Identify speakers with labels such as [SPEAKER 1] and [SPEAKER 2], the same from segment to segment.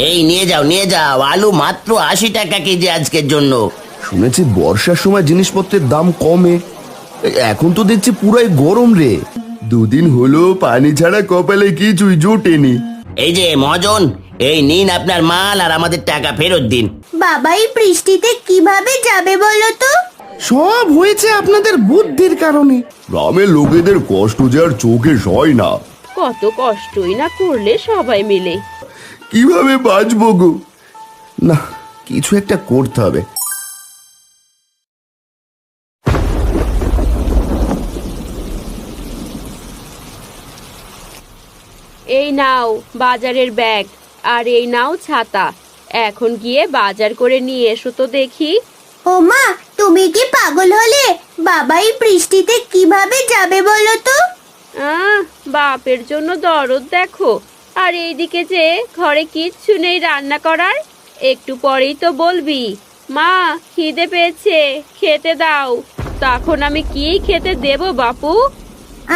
[SPEAKER 1] এই নিয়ে যাও নিয়ে যাও, আলু মাত্র 80 টাকা কেজি আজকের জন্য।
[SPEAKER 2] শুনেছি বর্ষার সময় জিনিসপত্রের দাম কমে, এখন তো দেখছি পুরাই গরম রে। দুদিন হলো পানি ছাড়া কপালে কিছুই জোটেনি।
[SPEAKER 1] এই যে মহাজন, এই নিন আপনার মাল আর আমাদের টাকা ফেরত দিন।
[SPEAKER 3] বাবা এই বৃষ্টিতে কিভাবে যাবে বলো তো?
[SPEAKER 4] সব হয়েছে আপনাদের বুদ্ধির কারণে।
[SPEAKER 2] গ্রামের লোকেদের কষ্ট যে আর চোখে সয় না।
[SPEAKER 5] কত কষ্টই না করলে সবাই মিলে।
[SPEAKER 2] কিভাবে বাঁচবো গো? না, কিছু একটা করতে হবে।
[SPEAKER 5] এই নাও বাজারের ব্যাগ, আর এই নাও ছাতা। এখন গিয়ে বাজার করে নিয়ে এসো তো দেখি।
[SPEAKER 3] ও মা, তুমি কি পাগল হলে? বাবা এই বৃষ্টিতে কিভাবে যাবে বলো তো?
[SPEAKER 5] বাপের জন্য দরদ দেখো। আর এইদিকে যে ঘরে কিচ্ছু নেই রান্না করার। একটু পরেই তো বলবি, মা খিদে পেয়েছে, খেতে দাও। তখন আমি কি খেতে দেব বাপু?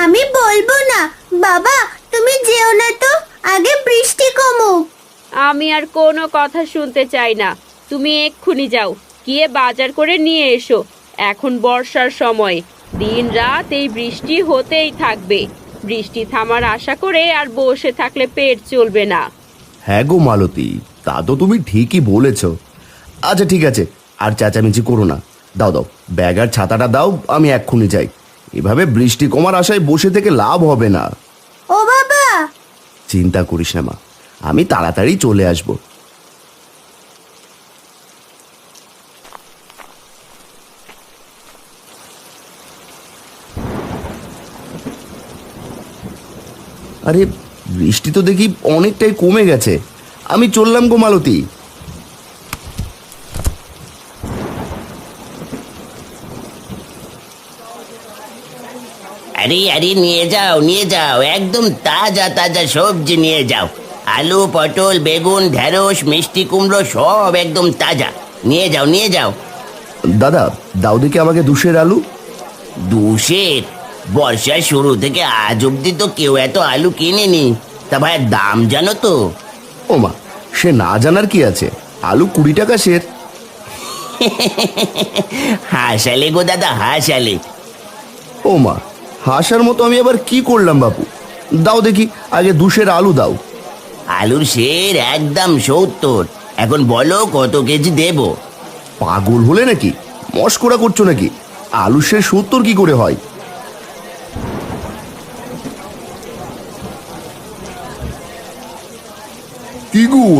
[SPEAKER 3] আমি বলবো না। বাবা তুমি যেও না তো, আগে বৃষ্টি কমুক।
[SPEAKER 5] আমি আর কোনো কথা শুনতে চাই না। তুমি এক্ষুনি যাও, গিয়ে বাজার করে নিয়ে এসো। এখন বর্ষার সময়, দিন রাত এই বৃষ্টি হতেই থাকবে। বৃষ্টি থামার আশা করে আর বসে থাকলে পেট চলবে না।
[SPEAKER 2] হ্যাঁ গো মালতী, তা তো তুমি ঠিকই বলেছ। আচ্ছা ঠিক আছে, আর চেঁচামেচি করো না। দাও দাও, ব্যাগ আর ছাতাটা দাও, আমি এক্ষুনি যাই। এভাবে বৃষ্টি কমার আশায় বসে থেকে লাভ হবে না।
[SPEAKER 3] ও বাবা!
[SPEAKER 2] চিন্তা করিস না মা, আমি তাড়াতাড়ি চলে আসবো। আরে বৃষ্টি তো দেখি অনেকটাই কমে গেছে। আমি চললাম গো মালতী।
[SPEAKER 1] আরে আরে নিয়ে যাও নিয়ে যাও, একদম তাজা তাজা সবজি নিয়ে যাও। আলু, পটল, বেগুন, ঢেঁড়স, মিষ্টি কুমড়ো সব একদম তাজা। নিয়ে যাও নিয়ে যাও।
[SPEAKER 2] দাদা দাও দেখি আমাকে 2 আলু।
[SPEAKER 1] 2 বর্ষার শুরু থেকে আজ অব্দি তো কেউ এত আলু কিনেনি। তা ভাই দাম জানো তো?
[SPEAKER 2] ও মা, সে না জানার কি আছে, আলু 20 টাকা সের।
[SPEAKER 1] হাসালে গো দাদা হাসালে।
[SPEAKER 2] ও মা, হাসার মতো আমি আবার কি করলাম বাপু? দাও দেখি আগে 2 আলু দাও।
[SPEAKER 1] আলুর সের একদম 70। এখন বলো কত কেজি দেব?
[SPEAKER 2] পাগল হলে নাকি? মস্করা করছো নাকি? আলু সে 70 কি করে হয়? কি গো,